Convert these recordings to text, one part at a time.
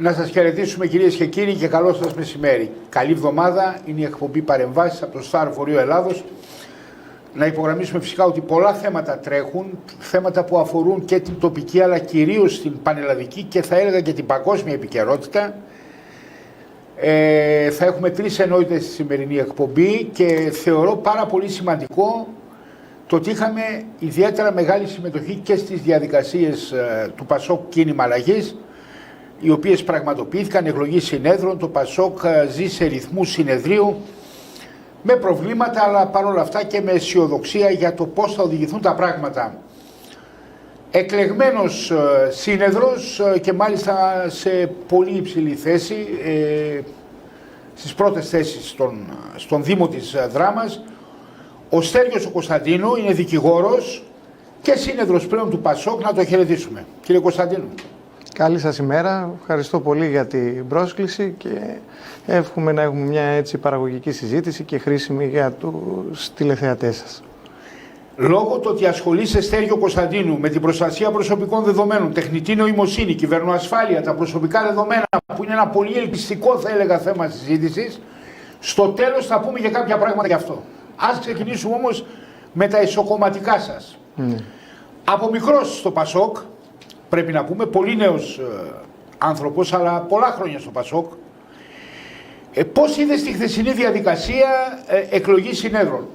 Να σας χαιρετήσουμε κυρίες και κύριοι και καλό σας μεσημέρι. Καλή εβδομάδα, είναι η εκπομπή Παρεμβάσεις από το Star Βορείο Ελλάδος. Να υπογραμμίσουμε φυσικά ότι πολλά θέματα τρέχουν, θέματα που αφορούν και την τοπική αλλά κυρίως την πανελλαδική και θα έλεγα και την παγκόσμια επικαιρότητα. Θα έχουμε 3 ενότητες στη σημερινή εκπομπή και θεωρώ πάρα πολύ σημαντικό το ότι είχαμε ιδιαίτερα μεγάλη συμμετοχή και στις διαδικασίες του ΠΑΣΟΚ Κίνημα Αλλαγής, οι οποίες πραγματοποιήθηκαν, εκλογή συνέδρων. Το ΠΑΣΟΚ ζει σε ρυθμού συνεδρίου με προβλήματα, αλλά παρόλα αυτά και με αισιοδοξία για το πώς θα οδηγηθούν τα πράγματα. Εκλεγμένος σύνεδρος και μάλιστα σε πολύ υψηλή θέση, στις πρώτες θέσεις στον Δήμο της Δράμας, ο Στέργιος ο Κωνσταντίνου, είναι δικηγόρος και σύνεδρος πλέον του ΠΑΣΟΚ. Να το χαιρετήσουμε. Κύριε Κωνσταντίνου. Καλή σας ημέρα. Ευχαριστώ πολύ για την πρόσκληση και εύχομαι να έχουμε μια έτσι παραγωγική συζήτηση και χρήσιμη για τους τηλεθεατές σας. Λόγω του ότι ασχολείσαι, Στέργιο Κωνσταντίνου, με την προστασία προσωπικών δεδομένων, τεχνητή νοημοσύνη, κυβερνοασφάλεια, τα προσωπικά δεδομένα, που είναι ένα πολύ ελκυστικό, θα έλεγα, θέμα συζήτησης, στο τέλος θα πούμε για κάποια πράγματα γι' αυτό. Ας ξεκινήσουμε όμως με τα ισοκομματικά σας. Από μικρός στο ΠΑΣΟΚ, πρέπει να πούμε, πολύ νέος άνθρωπος, αλλά πολλά χρόνια στο ΠΑΣΟΚ. Πώς είδες τη χθεσινή διαδικασία εκλογής συνέδρων?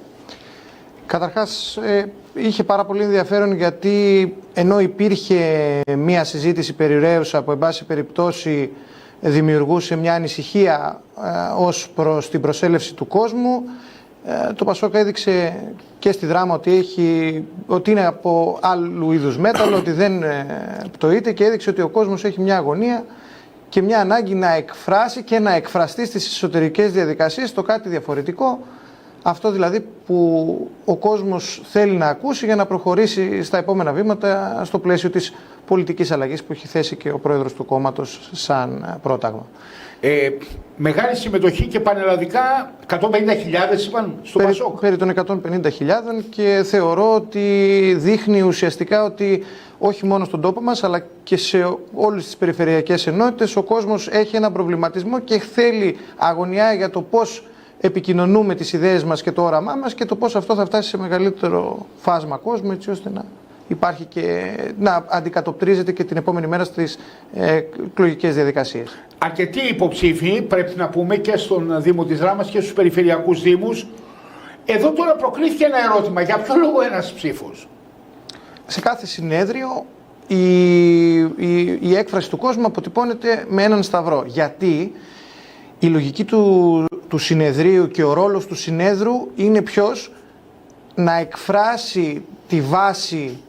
Καταρχάς, είχε πάρα πολύ ενδιαφέρον γιατί ενώ υπήρχε μία συζήτηση περιραίουσα που εν πάση περιπτώσει δημιουργούσε μια ανησυχία ως προς την προσέλευση του κόσμου, το ΠΑΣΟΚ έδειξε και στη Δράμα ότι είναι από άλλου είδους μέταλλο, ότι δεν πτωείται, και έδειξε ότι ο κόσμος έχει μια αγωνία και μια ανάγκη να εκφράσει και να εκφραστεί στις εσωτερικές διαδικασίες το κάτι διαφορετικό. Αυτό δηλαδή που ο κόσμος θέλει να ακούσει για να προχωρήσει στα επόμενα βήματα στο πλαίσιο της πολιτικής αλλαγής που έχει θέσει και ο πρόεδρος του κόμματος σαν πρόταγμα. Μεγάλη συμμετοχή και πανελλαδικά, 150.000 είπαν στο ΠΑΣΟΚ. Περί των 150.000, και θεωρώ ότι δείχνει ουσιαστικά ότι όχι μόνο στον τόπο μας αλλά και σε όλες τις περιφερειακές ενότητες ο κόσμος έχει ένα προβληματισμό και θέλει αγωνιά για το πώς επικοινωνούμε τις ιδέες μας και το όραμά μας και το πώς αυτό θα φτάσει σε μεγαλύτερο φάσμα κόσμου, έτσι ώστε να υπάρχει και να αντικατοπτρίζεται και την επόμενη μέρα στις εκλογικές διαδικασίες. Αρκετοί υποψήφοι, πρέπει να πούμε, και στον Δήμο της Δράμας και στους περιφερειακούς δήμους. Εδώ τώρα προκλήθηκε ένα ερώτημα. Για ποιο λόγο ένας ψήφος? Σε κάθε συνέδριο η έκφραση του κόσμου αποτυπώνεται με έναν σταυρό. Γιατί η λογική του συνεδρίου και ο ρόλος του συνέδρου είναι ποιος? Να εκφράσει τη βάση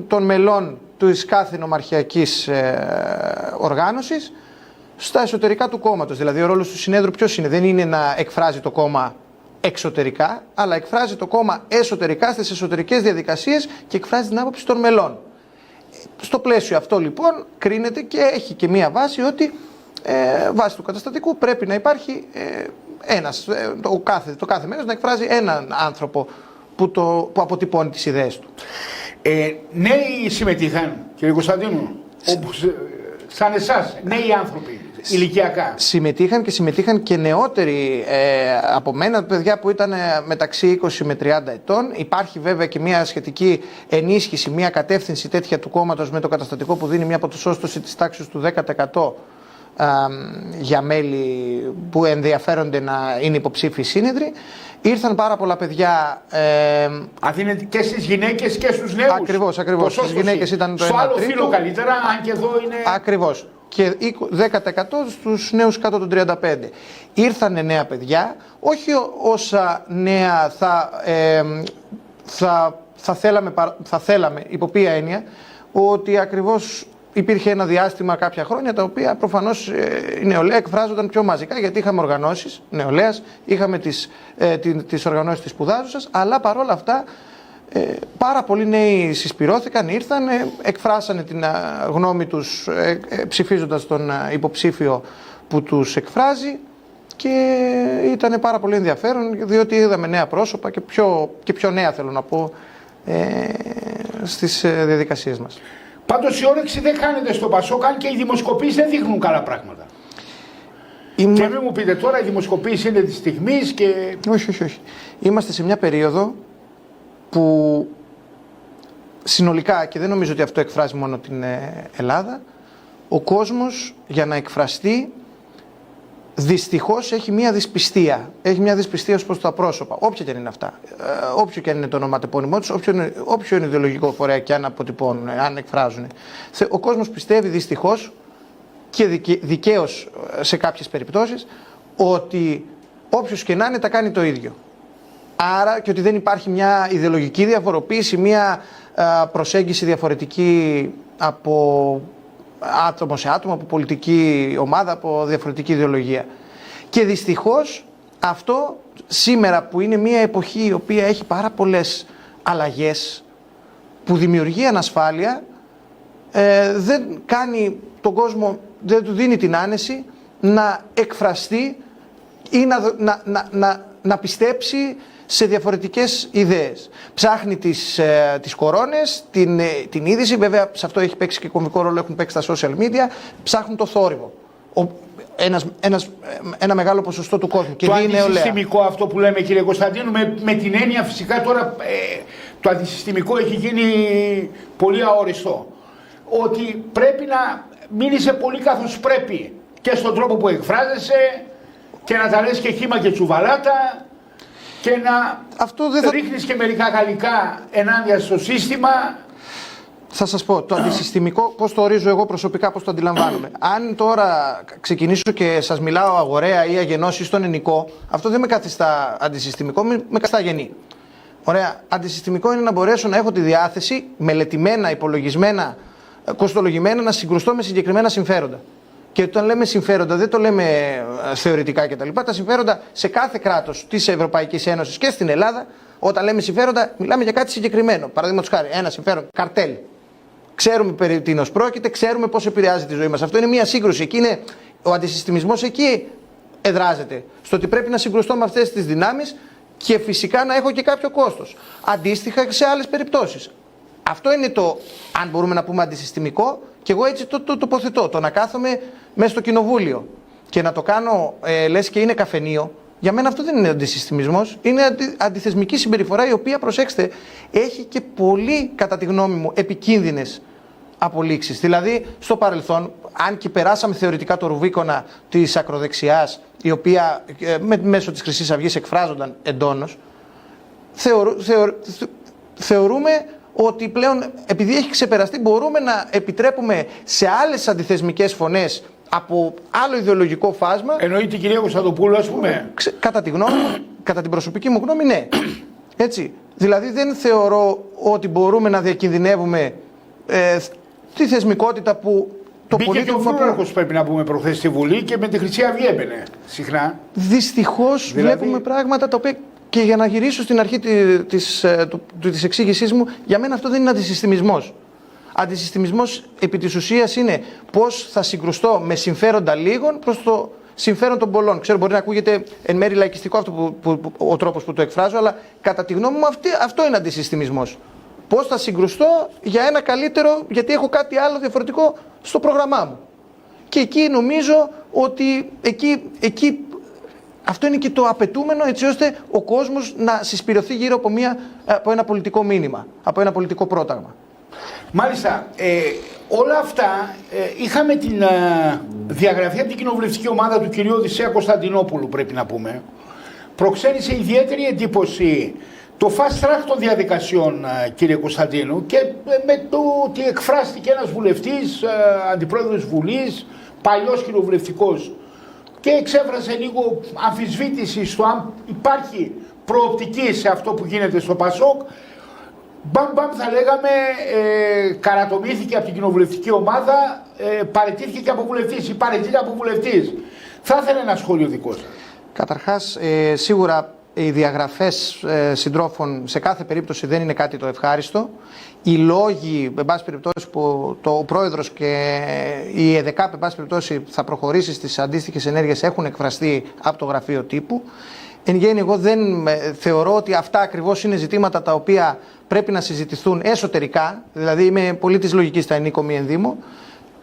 των μελών της κάθε νομαρχιακής οργάνωσης στα εσωτερικά του κόμματος. Δηλαδή ο ρόλος του συνέδρου ποιος είναι? Δεν είναι να εκφράζει το κόμμα εξωτερικά, αλλά εκφράζει το κόμμα εσωτερικά στις εσωτερικές διαδικασίες και εκφράζει την άποψη των μελών. Στο πλαίσιο αυτό λοιπόν κρίνεται και έχει και μία βάση ότι βάση του καταστατικού πρέπει να υπάρχει το κάθε μέρος να εκφράζει έναν άνθρωπο που αποτυπώνει τις ιδέες του. Νέοι συμμετείχαν, κύριε Κωνσταντίνου, όπως, σαν εσάς, νέοι άνθρωποι, ηλικιακά? Συμμετείχαν και νεότεροι από μένα, παιδιά που ήταν μεταξύ 20 με 30 ετών. Υπάρχει βέβαια και μια σχετική ενίσχυση, μια κατεύθυνση τέτοια του κόμματος με το καταστατικό που δίνει μια ποσόστοση της τάξης του 10% για μέλη που ενδιαφέρονται να είναι υποψήφιοι σύνεδροι. Ήρθαν πάρα πολλά παιδιά. Δίνεται και στις γυναίκες και στους νέους. Ακριβώς. Στις γυναίκες ήταν το 1/3. Στο άλλο φύλλο καλύτερα, αν και εδώ είναι. Ακριβώς. Και 10% στους νέους κάτω των 35. Ήρθανε νέα παιδιά, όχι όσα νέα θα θέλαμε, υπό ποια έννοια, ότι ακριβώς υπήρχε ένα διάστημα κάποια χρόνια τα οποία προφανώς η νεολαία εκφράζονταν πιο μαζικά, γιατί είχαμε οργανώσεις νεολαίας, είχαμε τις οργανώσεις της σπουδάζουσας, αλλά παρόλα αυτά πάρα πολλοί νέοι συσπυρώθηκαν, ήρθαν, εκφράσανε την γνώμη τους ψηφίζοντας τον υποψήφιο που τους εκφράζει, και ήταν πάρα πολύ ενδιαφέρον διότι είδαμε νέα πρόσωπα και πιο νέα, θέλω να πω, στις διαδικασίες μας. Πάντως η όρεξη δεν χάνεται στο Πασόκ, αν και οι δημοσκοπήσεις δεν δείχνουν καλά πράγματα. Και μην μου πείτε τώρα, η δημοσκοπήση είναι τη στιγμή και. Όχι. Είμαστε σε μια περίοδο που συνολικά, και δεν νομίζω ότι αυτό εκφράζει μόνο την Ελλάδα, ο κόσμος για να εκφραστεί δυστυχώς έχει μια δυσπιστία. Έχει μια δυσπιστία ως προς τα πρόσωπα, όποια και αν είναι αυτά. Όποιο και αν είναι το ονοματεπώνυμό τους, όποιο είναι ιδεολογικό φορέα και αν αποτυπώνουν, αν εκφράζουν. Ο κόσμος πιστεύει δυστυχώς και δικαίως σε κάποιες περιπτώσεις ότι όποιος και να είναι τα κάνει το ίδιο. Άρα και ότι δεν υπάρχει μια ιδεολογική διαφοροποίηση, μια προσέγγιση διαφορετική από άτομο σε άτομο, από πολιτική ομάδα, από διαφορετική ιδεολογία. Και δυστυχώς αυτό σήμερα που είναι μια εποχή η οποία έχει πάρα πολλές αλλαγές, που δημιουργεί ανασφάλεια, δεν κάνει τον κόσμο, δεν του δίνει την άνεση να εκφραστεί ή να πιστέψει σε διαφορετικές ιδέες. Ψάχνει τις κορώνες, την είδηση, βέβαια σε αυτό έχει παίξει και κομβικό ρόλο, έχουν παίξει τα social media, ψάχνουν το θόρυβο. Ένα μεγάλο ποσοστό του κόσμου. Το αντισυστημικό αυτό που λέμε, κύριε Κωνσταντίνου, με την έννοια φυσικά τώρα το αντισυστημικό έχει γίνει πολύ αόριστο. Ότι πρέπει να μείνεις πολύ καθώς πρέπει και στον τρόπο που εκφράζεσαι και να τα λες και χύμα και τσουβαλάτα και να ρίχνεις και μερικά γαλλικά ενάντια στο σύστημα. Θα σας πω, το αντισυστημικό, πώς το ορίζω εγώ προσωπικά, πώς το αντιλαμβάνομαι. Αν τώρα ξεκινήσω και σας μιλάω αγοραία ή αγενός ή στον ενικό, αυτό δεν με καθιστά αντισυστημικό, με καθιστά αγενή. Ωραία. Αντισυστημικό είναι να μπορέσω να έχω τη διάθεση, μελετημένα, υπολογισμένα, κοστολογημένα, να συγκρουστώ με συγκεκριμένα συμφέροντα. Και όταν λέμε συμφέροντα, δεν το λέμε θεωρητικά κτλ. Τα συμφέροντα σε κάθε κράτος της Ευρωπαϊκής Ένωσης και στην Ελλάδα, όταν λέμε συμφέροντα, μιλάμε για κάτι συγκεκριμένο. Παραδείγματος χάρη, ένα συμφέρον, καρτέλ. Ξέρουμε περί τίνος πρόκειται, ξέρουμε πώς επηρεάζει τη ζωή μας. Αυτό είναι μια σύγκρουση. Εκεί είναι, ο αντισυστημισμός εκεί εδράζεται. Στο ότι πρέπει να συγκρουστώ με αυτές τις δυνάμεις και φυσικά να έχω και κάποιο κόστος. Αντίστοιχα και σε άλλες περιπτώσεις. Αυτό είναι το, αν μπορούμε να πούμε, αντισυστημικό, και εγώ έτσι το τοποθετώ. Το να κάθομαι μέσα στο κοινοβούλιο και να το κάνω λες και είναι καφενείο, για μένα αυτό δεν είναι αντισυστημισμός, είναι αντιθεσμική συμπεριφορά, η οποία, προσέξτε, έχει και πολύ, κατά τη γνώμη μου, επικίνδυνες απολύξεις. Δηλαδή, στο παρελθόν, αν και περάσαμε θεωρητικά το ρουβίκονα της ακροδεξιάς, η οποία μέσω της Χρυσής Αυγής εκφράζονταν εντόνως, θεωρούμε ότι πλέον, επειδή έχει ξεπεραστεί, μπορούμε να επιτρέπουμε σε άλλες αντιθεσμικές φωνές από άλλο ιδεολογικό φάσμα. Εννοείται η κυρία Κωνσταντοπούλου, ας πούμε. Κατά τη γνώμη μου, κατά την προσωπική μου γνώμη, ναι. Έτσι. Δηλαδή δεν θεωρώ ότι μπορούμε να διακινδυνεύουμε τη θεσμικότητα που το μπήκε και ο Φρούρακος, πρέπει να πούμε, προχθές στη Βουλή και με τη Χρυσή Αυγή έμπαινε συχνά. Δυστυχώς βλέπουμε πράγματα τα οποία. Και για να γυρίσω στην αρχή της εξήγησής μου, για μένα αυτό δεν είναι αντισυστημισμός. Αντισυστημισμός επί της ουσίας είναι πώς θα συγκρουστώ με συμφέροντα λίγων προς το συμφέρον των πολλών. Ξέρω, μπορεί να ακούγεται εν μέρει λαϊκιστικό ο τρόπος που το εκφράζω, αλλά κατά τη γνώμη μου αυτό είναι αντισυστημισμός. Πώς θα συγκρουστώ για ένα καλύτερο, γιατί έχω κάτι άλλο διαφορετικό στο πρόγραμμά μου. Και εκεί νομίζω ότι εκεί αυτό είναι και το απαιτούμενο, έτσι ώστε ο κόσμος να συσπηρωθεί γύρω από ένα πολιτικό μήνυμα, από ένα πολιτικό πρόταγμα. Μάλιστα, όλα αυτά είχαμε την διαγραφή από την κοινοβουλευτική ομάδα του κυρίου Οδυσσέα Κωνσταντινόπουλου, πρέπει να πούμε. Προξένησε ιδιαίτερη εντύπωση το fast track των διαδικασιών, κύριε Κωνσταντίνου, και με το ότι εκφράστηκε ένας βουλευτής, αντιπρόεδρος Βουλής, παλιός κοινοβουλευτικός, και εξέφρασε λίγο αμφισβήτηση στο αν υπάρχει προοπτική σε αυτό που γίνεται στο Πασόκ. Μπαμ θα λέγαμε, καρατομήθηκε από την κοινοβουλευτική ομάδα, παραιτήθηκε και από βουλευτής ή παραιτείται από βουλευτής. Θα ήθελα ένα σχόλιο δικό σας. Καταρχάς, σίγουρα οι διαγραφές συντρόφων σε κάθε περίπτωση δεν είναι κάτι το ευχάριστο. Οι λόγοι, εν πάση περιπτώσει, που ο πρόεδρος και η ΕΔΕΚΑΠ, εν πάση περιπτώσει, θα προχωρήσει στις αντίστοιχες ενέργειες, έχουν εκφραστεί από το γραφείο τύπου. Εν γέννη, εγώ δεν θεωρώ ότι αυτά ακριβώς είναι ζητήματα τα οποία πρέπει να συζητηθούν εσωτερικά. Δηλαδή, είμαι πολύ της λογικής θα ενίκω μη ενδύμω.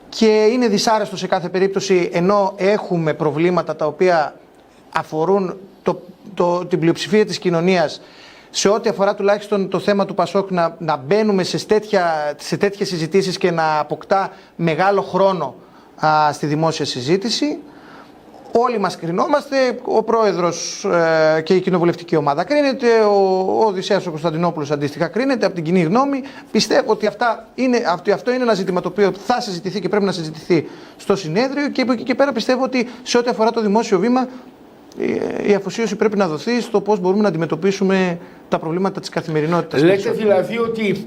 Και είναι δυσάρεστο σε κάθε περίπτωση, ενώ έχουμε προβλήματα τα οποία αφορούν την πλειοψηφία της κοινωνίας, σε ό,τι αφορά τουλάχιστον το θέμα του ΠΑΣΟΚ, να μπαίνουμε σε τέτοιες συζητήσεις και να αποκτά μεγάλο χρόνο στη δημόσια συζήτηση. Όλοι μας κρινόμαστε, ο πρόεδρος και η κοινοβουλευτική ομάδα κρίνεται, ο Οδυσσέας ο Κωνσταντινόπουλος αντίστοιχα κρίνεται από την κοινή γνώμη. Πιστεύω ότι αυτό είναι ένα ζήτημα το οποίο θα συζητηθεί και πρέπει να συζητηθεί στο συνέδριο, και από εκεί και πέρα πιστεύω ότι σε ό,τι αφορά το δημόσιο βήμα η αφοσίωση πρέπει να δοθεί στο πώς μπορούμε να αντιμετωπίσουμε τα προβλήματα της καθημερινότητας. Λέτε δηλαδή ότι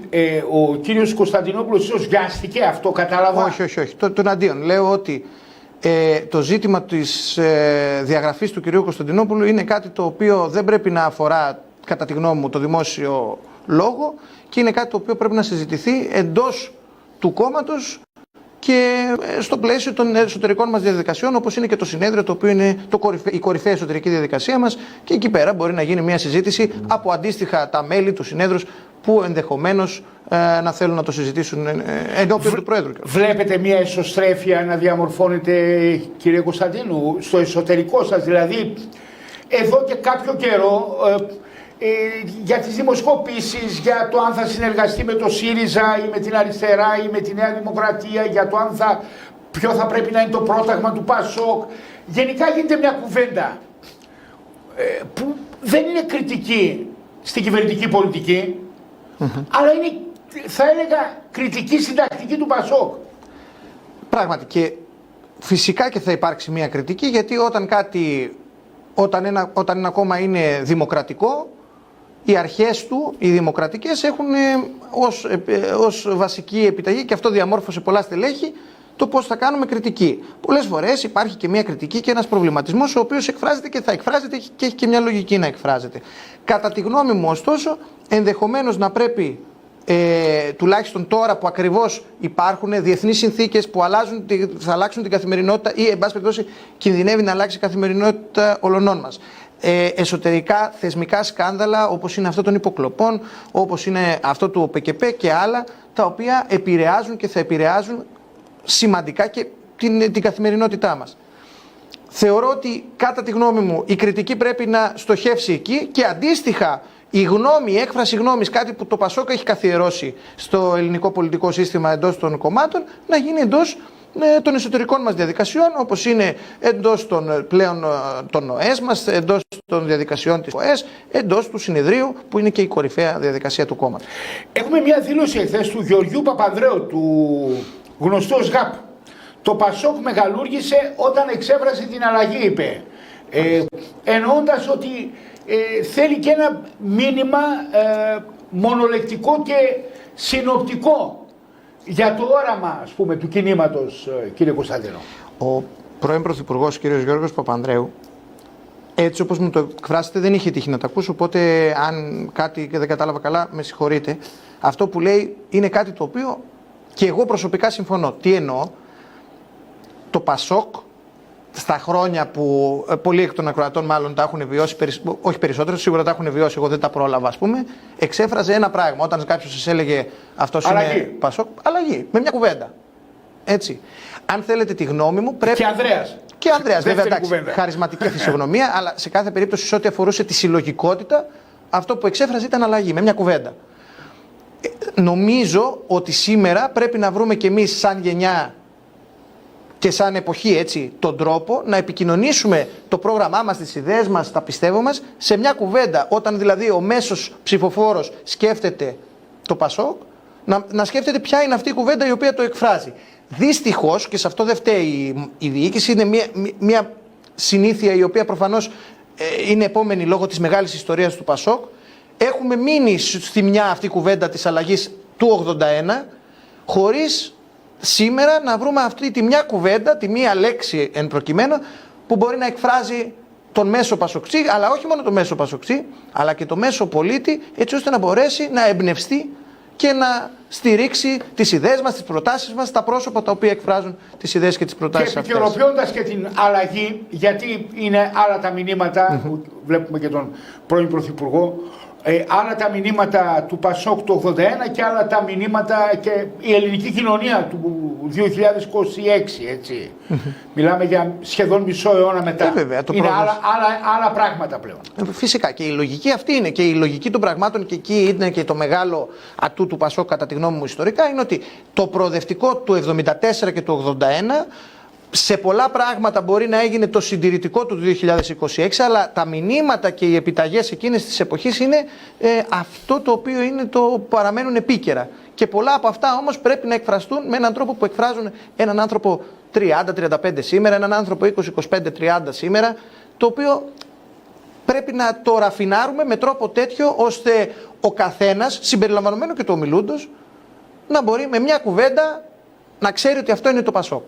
ο κύριος Κωνσταντινόπουλος ίσως βιάστηκε, αυτό κατάλαβα? Όχι. Τον αντίον. Λέω ότι το ζήτημα της διαγραφής του κυρίου Κωνσταντινόπουλου είναι κάτι το οποίο δεν πρέπει να αφορά, κατά τη γνώμη μου, το δημόσιο λόγο, και είναι κάτι το οποίο πρέπει να συζητηθεί εντός του κόμματος και στο πλαίσιο των εσωτερικών μας διαδικασιών, όπως είναι και το συνέδριο, το οποίο είναι η κορυφαία εσωτερική διαδικασία μας, και εκεί πέρα μπορεί να γίνει μια συζήτηση από αντίστοιχα τα μέλη του συνέδρου που ενδεχομένως να θέλουν να το συζητήσουν ενώπιον του Πρόεδρου. Βλέπετε μια εσωστρέφεια να διαμορφώνεται, κύριε Κωνσταντίνου, στο εσωτερικό σας? Δηλαδή, εδώ και κάποιο καιρό, για τις δημοσκοπήσεις, για το αν θα συνεργαστεί με το ΣΥΡΙΖΑ ή με την αριστερά ή με τη Νέα Δημοκρατία, για το αν ποιο θα πρέπει να είναι το πρόταγμα του ΠΑΣΟΚ, γενικά γίνεται μια κουβέντα που δεν είναι κριτική στην κυβερνητική πολιτική, αλλά είναι, θα έλεγα, κριτική στην τακτική του ΠΑΣΟΚ. Πράγματι, και φυσικά και θα υπάρξει μια κριτική, γιατί όταν ένα κόμμα είναι δημοκρατικό, οι αρχές του, οι δημοκρατικές, έχουν ως βασική επιταγή, και αυτό διαμόρφωσε πολλά στελέχη, το πώς θα κάνουμε κριτική. Πολλές φορές υπάρχει και μια κριτική και ένας προβληματισμός, ο οποίος εκφράζεται και θα εκφράζεται και έχει και μια λογική να εκφράζεται. Κατά τη γνώμη μου, ωστόσο, ενδεχομένως να πρέπει, τουλάχιστον τώρα που ακριβώς υπάρχουν διεθνείς συνθήκες που θα αλλάξουν την καθημερινότητα, ή εν πάση περιπτώσει κινδυνεύει να αλλάξει η καθημερινότητα όλων μας, εσωτερικά θεσμικά σκάνδαλα όπως είναι αυτό των υποκλοπών, όπως είναι αυτό του ΟΠΚΠ και άλλα, τα οποία επηρεάζουν και θα επηρεάζουν σημαντικά και την καθημερινότητά μας. Θεωρώ ότι, κατά τη γνώμη μου, η κριτική πρέπει να στοχεύσει εκεί, και αντίστοιχα η έκφραση γνώμης, κάτι που το ΠΑΣΟΚ έχει καθιερώσει στο ελληνικό πολιτικό σύστημα εντός των κομμάτων, να γίνει εντός των εσωτερικών μας διαδικασιών, όπως είναι εντός των ΟΕΣ μας, εντός των διαδικασιών της ΟΕΣ, εντός του συνεδρίου, που είναι και η κορυφαία διαδικασία του κόμματος. Έχουμε μια δήλωση εχθές του Γεωργιού Παπανδρέου, του γνωστού ως ΓΑΠ. Το ΠΑΣΟΚ μεγαλούργησε όταν εξέφρασε την αλλαγή, είπε, εννοώντας ότι θέλει και ένα μήνυμα μονολεκτικό και συνοπτικό για το όραμα, ας πούμε, του κινήματος, κύριε Κωνσταντίνο. Ο πρώην Πρωθυπουργός, κύριος Γιώργος Παπανδρέου, έτσι όπως μου το εκφράσετε, δεν είχε τύχει να τα ακούσω, οπότε αν κάτι δεν κατάλαβα καλά, με συγχωρείτε. Αυτό που λέει είναι κάτι το οποίο και εγώ προσωπικά συμφωνώ. Τι εννοώ? Το ΠΑΣΟΚ, στα χρόνια που πολλοί εκ των ακροατών μάλλον τα έχουν βιώσει, όχι περισσότερο, σίγουρα τα έχουν βιώσει, εγώ δεν τα πρόλαβα, ας πούμε, εξέφραζε ένα πράγμα. Όταν κάποιος σας έλεγε αυτός είναι ΠΑΣΟΚ, αλλαγή, με μια κουβέντα. Έτσι. Αν θέλετε τη γνώμη μου, πρέπει. Και Ανδρέας, βέβαια, εντάξει, χαρισματική φυσιογνωμία, αλλά σε κάθε περίπτωση, σε ό,τι αφορούσε τη συλλογικότητα, αυτό που εξέφραζε ήταν αλλαγή, με μια κουβέντα. Νομίζω ότι σήμερα πρέπει να βρούμε κι εμείς, σαν γενιά και σαν εποχή, έτσι, τον τρόπο να επικοινωνήσουμε το πρόγραμμά μας, τις ιδέες μας, τα πιστεύω μας, σε μια κουβέντα. Όταν δηλαδή ο μέσος ψηφοφόρος σκέφτεται το ΠΑΣΟΚ, να σκέφτεται ποια είναι αυτή η κουβέντα η οποία το εκφράζει. Δυστυχώς, και σε αυτό δεν φταίει η διοίκηση, είναι μια συνήθεια η οποία προφανώς είναι επόμενη λόγω της μεγάλης ιστορίας του ΠΑΣΟΚ. Έχουμε μείνει στη μια αυτή κουβέντα της αλλαγής του 81, χωρίς σήμερα να βρούμε αυτή τη μια κουβέντα, τη μια λέξη εν προκειμένου, που μπορεί να εκφράζει τον μέσο Πασοξή, αλλά όχι μόνο τον μέσο Πασοξή, αλλά και τον μέσο πολίτη, έτσι ώστε να μπορέσει να εμπνευστεί και να στηρίξει τις ιδέες μας, τις προτάσεις μας, τα πρόσωπα τα οποία εκφράζουν τις ιδέες και τις προτάσεις και αυτές. επικαιροποιώντας και την αλλαγή, γιατί είναι άλλα τα μηνύματα, που βλέπουμε και τον πρώην Πρωθυπουργό, άλλα τα μηνύματα του Πασόκ του 81 και άλλα τα μηνύματα και η ελληνική κοινωνία του 2026, έτσι. Μιλάμε για σχεδόν μισό αιώνα μετά. Βέβαια, είναι άλλα πράγματα πλέον. Φυσικά και η λογική αυτή είναι και η λογική των πραγμάτων και εκεί είναι και το μεγάλο ατού του Πασόκ κατά τη γνώμη μου ιστορικά, είναι ότι το προοδευτικό του 74 και του 81 σε πολλά πράγματα μπορεί να έγινε το συντηρητικό του 2026, αλλά τα μηνύματα και οι επιταγές εκείνες της εποχής είναι αυτό το οποίο είναι παραμένουν επίκαιρα. Και πολλά από αυτά όμως πρέπει να εκφραστούν με έναν τρόπο που εκφράζουν έναν άνθρωπο 30-35 σήμερα, έναν άνθρωπο 20-25-30 σήμερα, το οποίο πρέπει να το ραφινάρουμε με τρόπο τέτοιο ώστε ο καθένας, συμπεριλαμβανομένου και του ομιλούντος, να μπορεί με μια κουβέντα να ξέρει ότι αυτό είναι το Πασόκ.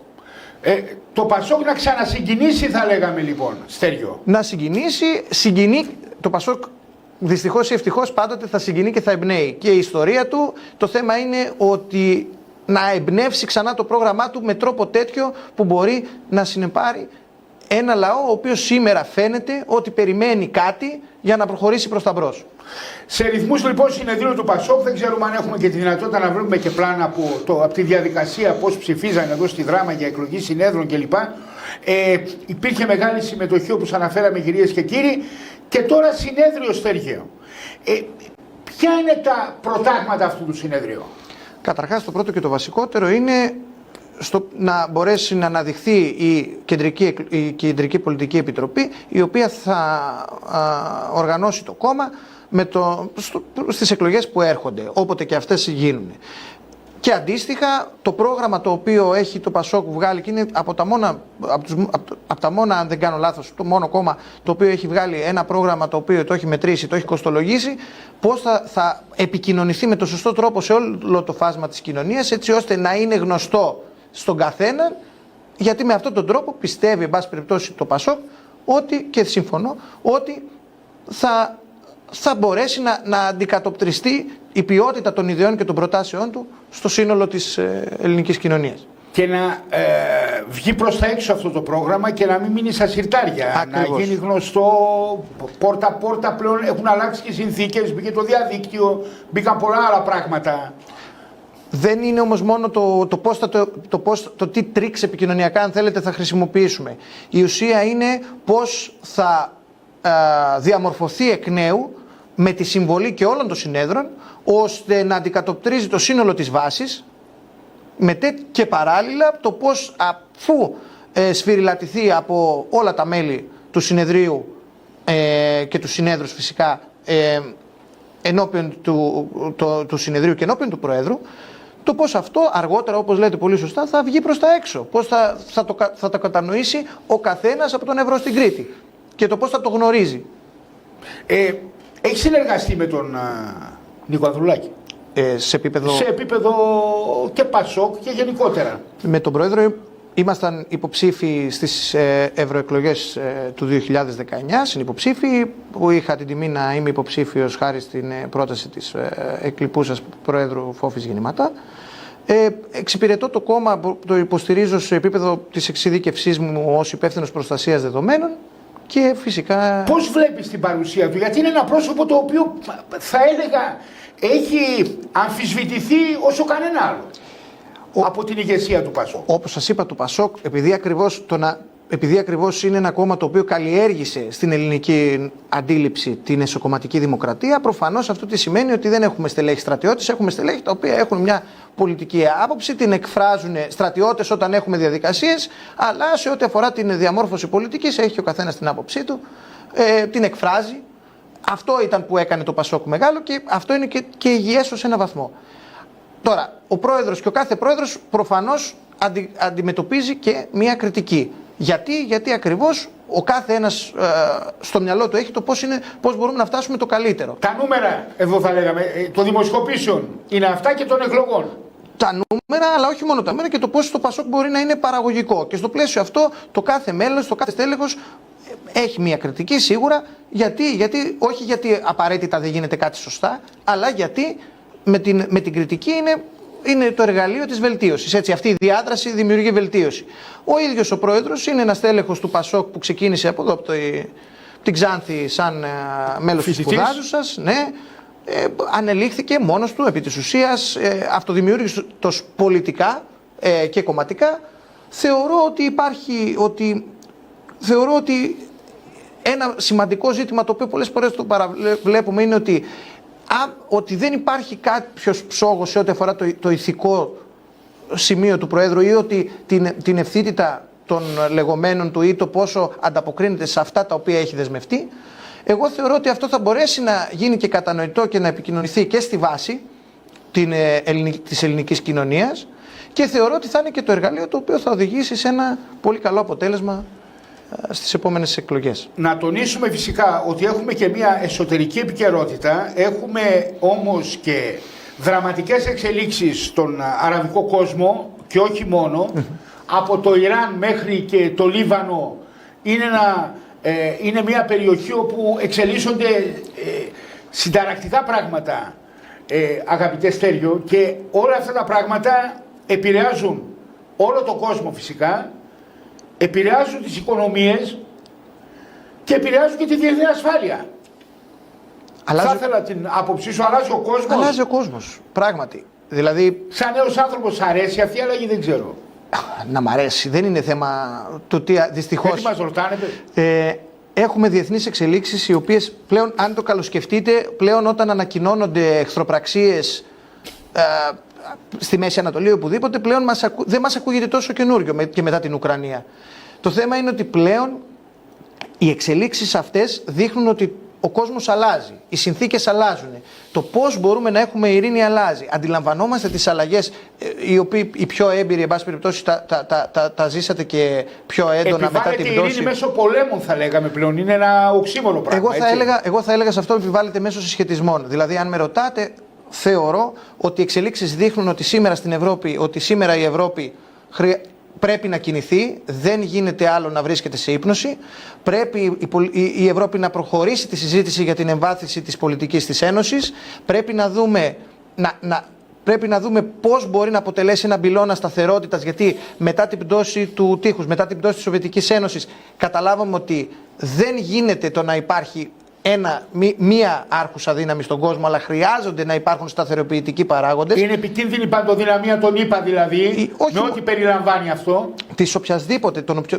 Το Πασόκ να ξανασυγκινήσει, θα λέγαμε λοιπόν, Στέργιο. Να συγκινεί το Πασόκ, δυστυχώς ή ευτυχώς πάντοτε θα συγκινεί και θα εμπνέει. Και η ιστορία του, το θέμα είναι ότι να εμπνεύσει ξανά το πρόγραμμά του με τρόπο τέτοιο που μπορεί να συνεπάρει ένα λαό ο οποίος σήμερα φαίνεται ότι περιμένει κάτι για να προχωρήσει προς τα μπρος. Σε ρυθμούς λοιπόν συνεδρίου του Πασόκ, δεν ξέρουμε αν έχουμε και τη δυνατότητα να βρούμε και πλάνα από τη διαδικασία, πώς ψηφίζανε εδώ στη Δράμα για εκλογή συνέδρων κλπ. Υπήρχε μεγάλη συμμετοχή, όπως αναφέραμε κυρίες και κύριοι, και τώρα συνέδριο, Στέργιο. Ποια είναι τα προτάγματα αυτού του συνεδρίου? Καταρχάς το πρώτο και το βασικότερο είναι να μπορέσει να αναδειχθεί η Κεντρική Πολιτική Επιτροπή, η οποία θα οργανώσει το κόμμα στις εκλογές που έρχονται, όποτε και αυτές γίνουν. Και αντίστοιχα το πρόγραμμα το οποίο έχει το Πασόκ βγάλει, και είναι από τα μόνα, αν δεν κάνω λάθος, το μόνο κόμμα το οποίο έχει βγάλει ένα πρόγραμμα το οποίο το έχει μετρήσει, το έχει κοστολογήσει, πώς θα επικοινωνηθεί με τον σωστό τρόπο σε όλο το φάσμα της κοινωνίας, έτσι ώστε να είναι γνωστό στον καθένα, γιατί με αυτόν τον τρόπο πιστεύει, εν πάση περιπτώσει, το Πασόκ, ότι, και συμφωνώ, ότι θα μπορέσει να αντικατοπτριστεί η ποιότητα των ιδεών και των προτάσεών του στο σύνολο της ελληνικής κοινωνίας. Και να βγει προς τα έξω αυτό το πρόγραμμα και να μην μείνει στα συρτάρια. Ακριβώς. Να γίνει γνωστό πόρτα-πόρτα. Πλέον έχουν αλλάξει και οι συνθήκες, μπήκε το διαδίκτυο, μπήκαν πολλά άλλα πράγματα. Δεν είναι όμως μόνο το τι τρίξ επικοινωνιακά, αν θέλετε, θα χρησιμοποιήσουμε. Η ουσία είναι πώς θα διαμορφωθεί εκ νέου με τη συμβολή και όλων των συνέδρων, ώστε να αντικατοπτρίζει το σύνολο της βάσης και παράλληλα το πώς, αφού σφυριλατηθεί από όλα τα μέλη του συνεδρίου και του συνέδρους φυσικά ενώπιον του συνεδρίου και ενώπιον του Προέδρου, το πώς αυτό αργότερα, όπως λέτε πολύ σωστά, θα βγει προς τα έξω. Πώς θα το κατανοήσει ο καθένας από τον Ευρώ στην Κρήτη και το πώς θα το γνωρίζει. Έχει συνεργαστεί με τον Νίκο Ανδρουλάκη? Σε επίπεδο και Πασόκ και γενικότερα. Με τον Πρόεδρο ήμασταν υποψήφοι στις ευρωεκλογές του 2019, συνυποψήφοι, που είχα την τιμή να είμαι υποψήφιος χάρη στην πρόταση της εκλειπούσας Προέδρου Φόφης Γεννηματά. Εξυπηρετώ το κόμμα, το υποστηρίζω σε επίπεδο της εξειδίκευσής μου ως υπεύθυνος προστασίας δεδομένων και φυσικά... Πώς βλέπεις την παρουσία του? Γιατί είναι ένα πρόσωπο το οποίο θα έλεγα έχει αμφισβητηθεί όσο κανένα άλλο από την ηγεσία του Πασόκ. Όπως σας είπα, το Πασόκ, επειδή ακριβώς είναι ένα κόμμα το οποίο καλλιέργησε στην ελληνική αντίληψη την εσωκομματική δημοκρατία, προφανώς αυτό τι σημαίνει? Ότι δεν έχουμε στελέχη στρατιώτες, έχουμε στελέχη τα οποία έχουν μια πολιτική άποψη, την εκφράζουν στρατιώτες όταν έχουμε διαδικασίες, αλλά σε ό,τι αφορά την διαμόρφωση πολιτικής έχει ο καθένας την άποψή του, την εκφράζει. Αυτό ήταν που έκανε το Πασόκ μεγάλο και αυτό είναι και υγιές ως ένα βαθμό. Τώρα, ο πρόεδρος και ο κάθε πρόεδρος προφανώς αντιμετωπίζει και μια κριτική. Γιατί ακριβώς ο κάθε ένας στο μυαλό του έχει το πώς μπορούμε να φτάσουμε το καλύτερο. Τα νούμερα, εδώ θα λέγαμε, των δημοσκοπήσεων είναι αυτά και των εκλογών. Τα νούμερα, αλλά όχι μόνο τα νούμερα, και το πώς το Πασόκ μπορεί να είναι παραγωγικό. Και στο πλαίσιο αυτό, το κάθε μέλος, το κάθε στέλεχος έχει μια κριτική σίγουρα. Γιατί όχι γιατί απαραίτητα δεν γίνεται κάτι σωστά, αλλά γιατί με την κριτική είναι το εργαλείο της βελτίωσης. Έτσι, αυτή η διάδραση δημιουργεί βελτίωση. Ο ίδιος ο πρόεδρος είναι ένας τέλεχος του ΠΑΣΟΚ που ξεκίνησε από εδώ, από την Ξάνθη, σαν μέλος της σπουδάζουσας. Ναι, ανελήχθηκε μόνος του επί της ουσίας, αυτοδημιούργητος πολιτικά και κομματικά. Θεωρώ ότι ένα σημαντικό ζήτημα, το οποίο πολλές φορές το παραβλέπουμε, είναι ότι δεν υπάρχει κάποιος ψόγος σε ό,τι αφορά το ηθικό σημείο του Προέδρου, ή ότι την ευθύτητα των λεγόμενων του ή το πόσο ανταποκρίνεται σε αυτά τα οποία έχει δεσμευτεί. Εγώ θεωρώ ότι αυτό θα μπορέσει να γίνει και κατανοητό και να επικοινωνηθεί και στη βάση της ελληνικής κοινωνίας, και θεωρώ ότι θα είναι και το εργαλείο το οποίο θα οδηγήσει σε ένα πολύ καλό αποτέλεσμα στις επόμενες εκλογές. Να τονίσουμε φυσικά ότι έχουμε και μια εσωτερική επικαιρότητα, έχουμε όμως και δραματικές εξελίξεις στον αραβικό κόσμο και όχι μόνο. Από το Ιράν μέχρι και το Λίβανο είναι μια περιοχή όπου εξελίσσονται συνταρακτικά πράγματα, αγαπητέ Στέργιο, και όλα αυτά τα πράγματα επηρεάζουν όλο τον κόσμο φυσικά, επηρεάζουν τις οικονομίες και επηρεάζουν και τη διεθνή ασφάλεια. Θα ήθελα την άποψή σου, αλλάζει ο κόσμος. Αλλάζει ο κόσμος, πράγματι. Δηλαδή, σαν νέος άνθρωπος αρέσει αυτή η αλλαγή, δεν ξέρω. Να μ' αρέσει, δεν είναι θέμα του τι, δυστυχώς. Δεν μας ρωτάνε. Έχουμε διεθνείς εξελίξεις, οι οποίες πλέον, αν το καλοσκεφτείτε, πλέον όταν ανακοινώνονται εχθροπραξίες στη Μέση Ανατολή, οπουδήποτε, πλέον δεν μας ακούγεται τόσο καινούριο και μετά την Ουκρανία. Το θέμα είναι ότι πλέον οι εξελίξεις αυτές δείχνουν ότι ο κόσμος αλλάζει, οι συνθήκες αλλάζουν, το πώς μπορούμε να έχουμε ειρήνη αλλάζει. Αντιλαμβανόμαστε τις αλλαγές, οι πιο έμπειροι, εν πάση περιπτώσει, τα ζήσατε και πιο έντονα μετά την πτώση. Η ειρήνη μέσω πολέμων, θα λέγαμε πλέον, είναι ένα οξύμορο πράγμα. Εγώ θα έλεγα σε αυτό επιβάλλεται μέσω συσχετισμών. Δηλαδή, αν με ρωτάτε, θεωρώ ότι οι εξελίξεις δείχνουν ότι σήμερα η Ευρώπη πρέπει να κινηθεί, δεν γίνεται άλλο να βρίσκεται σε ύπνωση. Πρέπει η Ευρώπη να προχωρήσει τη συζήτηση για την εμβάθυνση της πολιτικής της Ένωσης. Πρέπει να δούμε πώς μπορεί να αποτελέσει ένα πυλώνα σταθερότητας, γιατί μετά την πτώση του τείχους, μετά την πτώση της Σοβιετικής Ένωσης, καταλάβαμε ότι δεν γίνεται το να υπάρχει μία άρχουσα δύναμη στον κόσμο, αλλά χρειάζονται να υπάρχουν σταθεροποιητικοί παράγοντες. Είναι επικίνδυνη παντοδυναμία των ΗΠΑ, δηλαδή, με ό,τι περιλαμβάνει αυτό.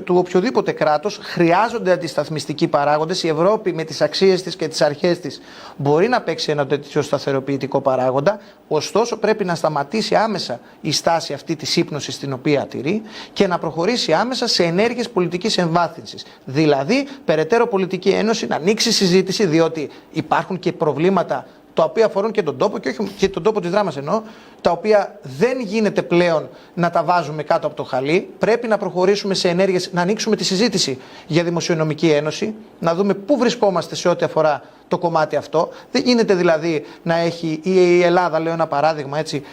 Του οποιοδήποτε κράτος χρειάζονται αντισταθμιστικοί παράγοντες. Η Ευρώπη με τις αξίες της και τις αρχές της μπορεί να παίξει ένα τέτοιο σταθεροποιητικό παράγοντα. Ωστόσο, πρέπει να σταματήσει άμεσα η στάση αυτή της ύπνωσης την οποία τηρεί και να προχωρήσει άμεσα σε ενέργειες πολιτικής εμβάθυνσης. Δηλαδή, περαιτέρω πολιτική ένωση, να ανοίξει συζήτηση, διότι υπάρχουν και προβλήματα τα οποία αφορούν και τον τόπο, και όχι και τον τόπο της δράμας εννοώ, τα οποία δεν γίνεται πλέον να τα βάζουμε κάτω από το χαλί. Πρέπει να προχωρήσουμε σε ενέργειες, να ανοίξουμε τη συζήτηση για δημοσιονομική ένωση, να δούμε πού βρισκόμαστε σε ό,τι αφορά το κομμάτι αυτό. Δεν γίνεται δηλαδή να έχει η Ελλάδα, λέω ένα παράδειγμα έτσι,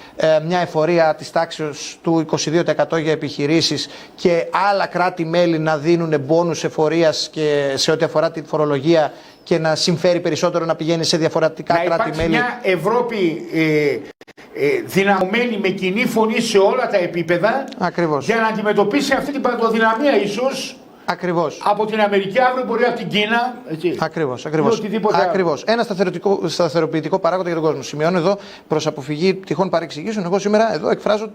μια εφορία της τάξης του 22% για επιχειρήσεις και άλλα κράτη-μέλη να δίνουν μπόνους εφορίας και σε ό,τι αφορά τη φορολογία, και να συμφέρει περισσότερο να πηγαίνει σε διαφορετικά κράτη-μέλη. Να υπάρξει μια Ευρώπη δυναμωμένη με κοινή φωνή σε όλα τα επίπεδα. Ακριβώς. Για να αντιμετωπίσει αυτή την παντοδυναμία, ίσως. Ακριβώς. Από την Αμερική, αύριο μπορεί από την Κίνα. Ακριβώς. Ένα σταθεροποιητικό παράγοντα για τον κόσμο. Σημειώνω εδώ, προς αποφυγή τυχόν παρεξηγήσεων, εγώ σήμερα εδώ εκφράζω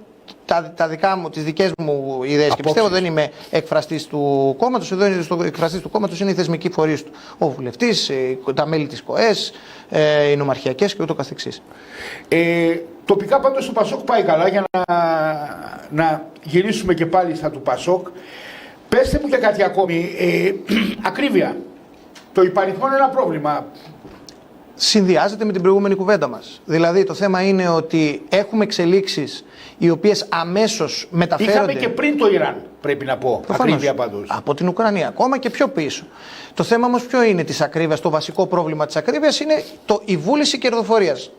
τις δικές μου ιδέες και πιστεύω δεν είμαι εκφραστής του κόμματος. Εδώ είναι εκφραστής του κόμματος, είναι οι θεσμικοί φορείς του. Ο βουλευτής, τα μέλη της ΚΟΕΣ, οι νομαρχιακές και ούτω καθεξής. Τοπικά πάντως το ΠΑΣΟΚ πάει καλά, για να γυρίσουμε και πάλι στα του ΠΑΣΟΚ. Πέστε μου και κάτι ακόμη, ακρίβεια. Το υπαριθμό είναι ένα πρόβλημα. Συνδυάζεται με την προηγούμενη κουβέντα μας. Δηλαδή το θέμα είναι ότι έχουμε εξελίξεις οι οποίες αμέσως μεταφέρονται. Είχαμε και πριν το Ιράν, πρέπει να πω. Ακρίβεια πάντως. Από την Ουκρανία, ακόμα και πιο πίσω. Το θέμα όμως ποιο είναι της ακρίβειας, το βασικό πρόβλημα της ακρίβειας είναι η βούληση κερδοφορίας.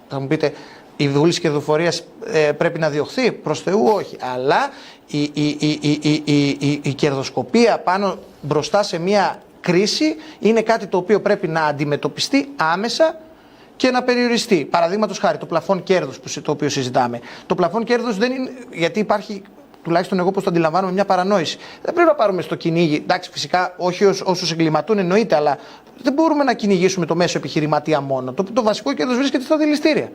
Θα μου πείτε, η βούληση κερδοφορίας πρέπει να διωχθεί, προς Θεού όχι. Αλλά η κερδοσκοπία πάνω μπροστά σε μια κρίση είναι κάτι το οποίο πρέπει να αντιμετωπιστεί άμεσα και να περιοριστεί. Παραδείγματος χάρη, το πλαφόν κέρδους το οποίο συζητάμε. Το πλαφόν κέρδους δεν είναι. Γιατί υπάρχει, τουλάχιστον εγώ πώς το αντιλαμβάνομαι, μια παρανόηση. Δεν πρέπει να πάρουμε στο κυνήγι. Εντάξει, φυσικά όχι όσους εγκληματούν εννοείται, αλλά δεν μπορούμε να κυνηγήσουμε το μέσο επιχειρηματία μόνο. Το βασικό κέρδος βρίσκεται στα δηληστήρια.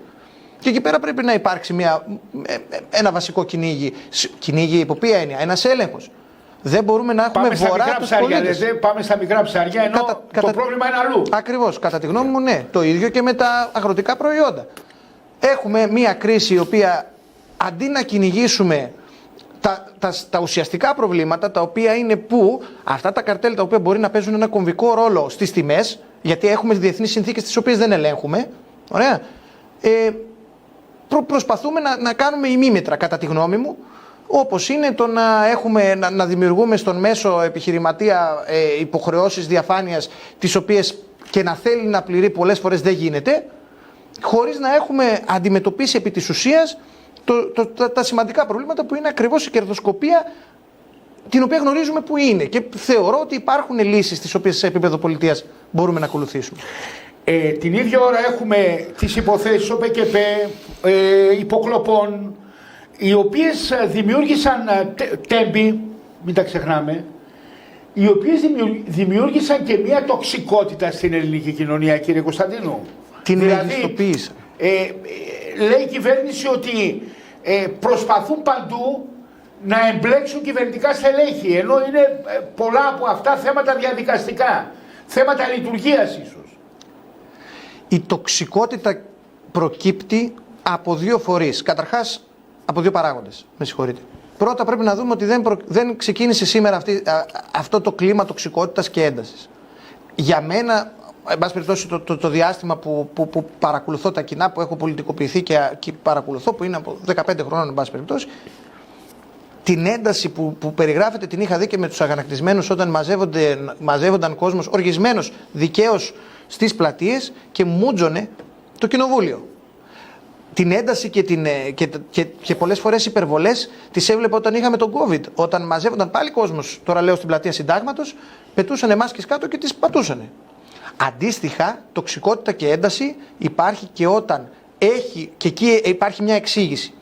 Και εκεί πέρα πρέπει να υπάρξει ένα βασικό κυνήγι. Κυνήγι υπό ποια έννοια? Ένας έλεγχος. Δεν μπορούμε να έχουμε βορρά τους πολίτες. Πάμε στα μικρά ψάρια, ενώ το πρόβλημα είναι αλλού. Ακριβώς. Κατά τη γνώμη μου, ναι. Το ίδιο και με τα αγροτικά προϊόντα. Έχουμε μια κρίση η οποία αντί να κυνηγήσουμε τα ουσιαστικά προβλήματα, τα οποία είναι που αυτά τα καρτέλ τα οποία μπορεί να παίζουν ένα κομβικό ρόλο στις τιμές, γιατί έχουμε διεθνείς συνθήκες τις οποίες δεν ελέγχουμε. Ωραία. Προσπαθούμε να κάνουμε ημίμετρα, κατά τη γνώμη μου, όπως είναι το να δημιουργούμε στον μέσο επιχειρηματία υποχρεώσεις διαφάνειας, τις οποίες και να θέλει να πληρεί πολλές φορές δεν γίνεται, χωρίς να έχουμε αντιμετωπίσει επί της ουσίας τα σημαντικά προβλήματα που είναι ακριβώς η κερδοσκοπία, την οποία γνωρίζουμε που είναι. Και θεωρώ ότι υπάρχουν λύσεις τις οποίες σε επίπεδο πολιτείας μπορούμε να ακολουθήσουμε. Την ίδια ώρα έχουμε τις υποθέσεις ΟΠΚΠ, υποκλοπών, οι οποίες δημιούργησαν τέμπη, μην τα ξεχνάμε, οι οποίες δημιούργησαν και μια τοξικότητα στην ελληνική κοινωνία, κύριε Κωνσταντίνου. Την μεγιστοποίησαν. Λέει η κυβέρνηση ότι προσπαθούν παντού να εμπλέξουν κυβερνητικά στελέχη, ενώ είναι πολλά από αυτά θέματα διαδικαστικά, θέματα λειτουργίας ίσως. Η τοξικότητα προκύπτει από δύο φορείς. Καταρχάς, από δύο παράγοντες. Με συγχωρείτε. Πρώτα πρέπει να δούμε ότι δεν ξεκίνησε σήμερα αυτό το κλίμα τοξικότητας και έντασης. Για μένα, εν πάση περιπτώσει, το διάστημα που παρακολουθώ τα κοινά, που έχω πολιτικοποιηθεί και παρακολουθώ, που είναι από 15 χρόνων, εν πάση περιπτώσει, την ένταση που περιγράφεται την είχα δει και με τους αγανακτισμένους όταν μαζεύονταν κόσμος οργισμένος δικαίως στις πλατείες και μούτζωνε το κοινοβούλιο. Την ένταση και πολλές φορές υπερβολές τις έβλεπα όταν είχαμε τον COVID. Όταν μαζεύονταν πάλι κόσμος, τώρα λέω στην πλατεία Συντάγματος, πετούσανε μάσκες κάτω και τις πατούσανε. Αντίστοιχα, τοξικότητα και ένταση υπάρχει και όταν και εκεί υπάρχει μια εξήγηση.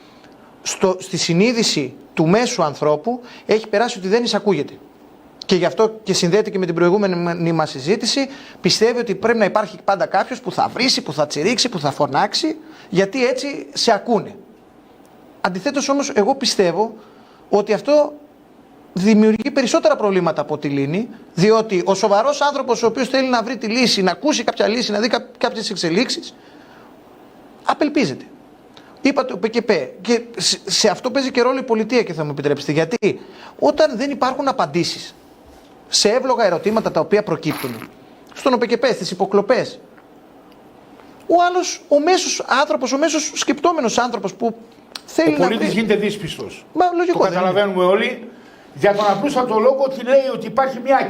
Στη συνείδηση του μέσου ανθρώπου έχει περάσει ότι δεν εισακούγεται. Και γι' αυτό και συνδέεται και με την προηγούμενη μας συζήτηση, πιστεύει ότι πρέπει να υπάρχει πάντα κάποιος που θα βρίσει, που θα τσιρίξει, που θα φωνάξει, γιατί έτσι σε ακούνε. Αντιθέτως όμως, εγώ πιστεύω ότι αυτό δημιουργεί περισσότερα προβλήματα από τη λύνει, διότι ο σοβαρός άνθρωπος ο οποίος θέλει να βρει τη λύση, να ακούσει κάποια λύση, να δει κάποιες εξελίξεις, απελπίζεται. Είπα το ΟΠΚΠ και σε αυτό παίζει και ρόλο η πολιτεία, και θα μου επιτρέψετε. Γιατί όταν δεν υπάρχουν απαντήσεις σε εύλογα ερωτήματα τα οποία προκύπτουν στον ΟΠΚΠ, στις υποκλοπές, ο άλλος, ο μέσος άνθρωπος, ο μέσος σκεπτόμενος άνθρωπος που θέλει να. Ο πολίτης γίνεται δύσπιστος. Λογικό, το καταλαβαίνουμε όλοι. Για τον απλούστατο λόγο ότι λέει ότι υπάρχει μια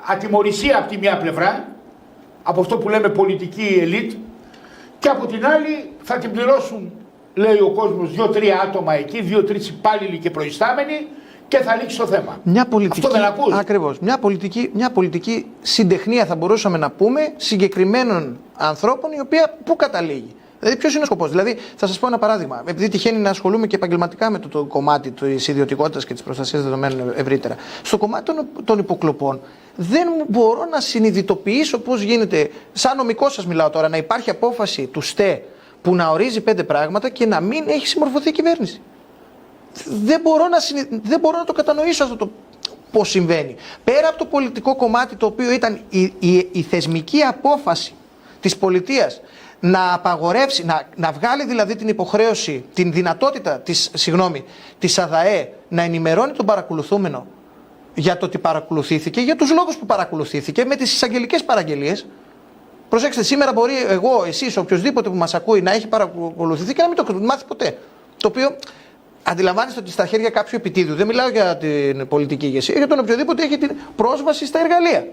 ατιμωρησία από τη μία πλευρά, από αυτό που λέμε πολιτική ελίτ, και από την άλλη θα την πληρώσουν, λέει ο κόσμος, 2-3 άτομα εκεί, 2-3 υπάλληλοι και προϊστάμενοι, και θα λήξει το θέμα. Αυτό δεν ακούς? Ακριβώς. Μια πολιτική συντεχνία θα μπορούσαμε να πούμε συγκεκριμένων ανθρώπων, η οποία πού καταλήγει. Δηλαδή, ποιος είναι ο σκοπός? Δηλαδή, θα σας πω ένα παράδειγμα. Επειδή τυχαίνει να ασχολούμαι και επαγγελματικά με το κομμάτι της ιδιωτικότητας και της προστασίας δεδομένων ευρύτερα. Στο κομμάτι των υποκλοπών, δεν μπορώ να συνειδητοποιήσω πώς γίνεται, σαν νομικός σας μιλάω τώρα, να υπάρχει απόφαση του ΣΤΕ που να ορίζει 5 πράγματα και να μην έχει συμμορφωθεί η κυβέρνηση. Δεν μπορώ να το κατανοήσω αυτό πώς συμβαίνει. Πέρα από το πολιτικό κομμάτι, το οποίο ήταν η θεσμική απόφαση της πολιτείας να απαγορεύσει, να βγάλει δηλαδή την υποχρέωση, την δυνατότητα της ΑΔΑΕ να ενημερώνει τον παρακολουθούμενο για το ότι παρακολουθήθηκε, για τους λόγους που παρακολουθήθηκε, με τις εισαγγελικές παραγγελίες. Προσέξτε, σήμερα μπορεί εγώ, εσείς, οποιοδήποτε που μας ακούει να έχει παρακολουθηθεί και να μην το μάθει ποτέ. Το οποίο αντιλαμβάνεστε ότι στα χέρια κάποιου επιτίδιου, δεν μιλάω για την πολιτική ηγεσία, για τον οποιοδήποτε έχει την πρόσβαση στα εργαλεία.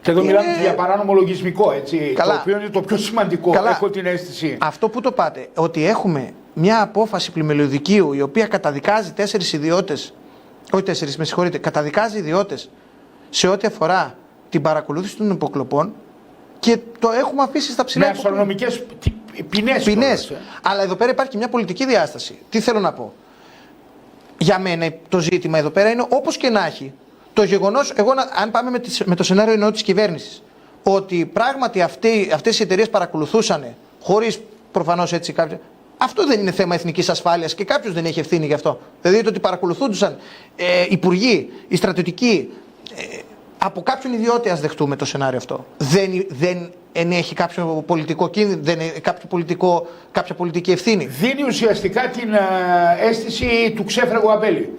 Και εδώ μιλάμε για παράνομο λογισμικό, έτσι, το οποίο είναι το πιο σημαντικό, έχω την αίσθηση. Αυτό που το πάτε, ότι έχουμε μια απόφαση πλημελιωδικίου η οποία καταδικάζει 4 ιδιώτες, όχι 4, με συγχωρείτε, καταδικάζει ιδιώτες σε ό,τι αφορά την παρακολούθηση των υποκλοπών, και το έχουμε αφήσει στα ψηλά. Με αστρονομικές ποινές. Αλλά εδώ πέρα υπάρχει μια πολιτική διάσταση. Τι θέλω να πω. Για μένα το ζήτημα εδώ πέρα είναι, όπως και να έχει, το γεγονός, αν πάμε με το σενάριο εννοώ της κυβέρνησης, ότι πράγματι αυτές οι εταιρείες παρακολουθούσαν, χωρίς προφανώς έτσι κάποια. Αυτό δεν είναι θέμα εθνικής ασφάλειας και κάποιος δεν έχει ευθύνη γι' αυτό. Δηλαδή το ότι παρακολουθούντουσαν υπουργοί, οι στρατιωτικοί, από κάποιον ιδιώτη, ας δεχτούμε το σενάριο αυτό, δεν ενέχει κάποιο πολιτικό κίνδυνο, δεν έχει κάποια πολιτική ευθύνη. Δίνει ουσιαστικά την αίσθηση του ξέφραγου αμπέλι.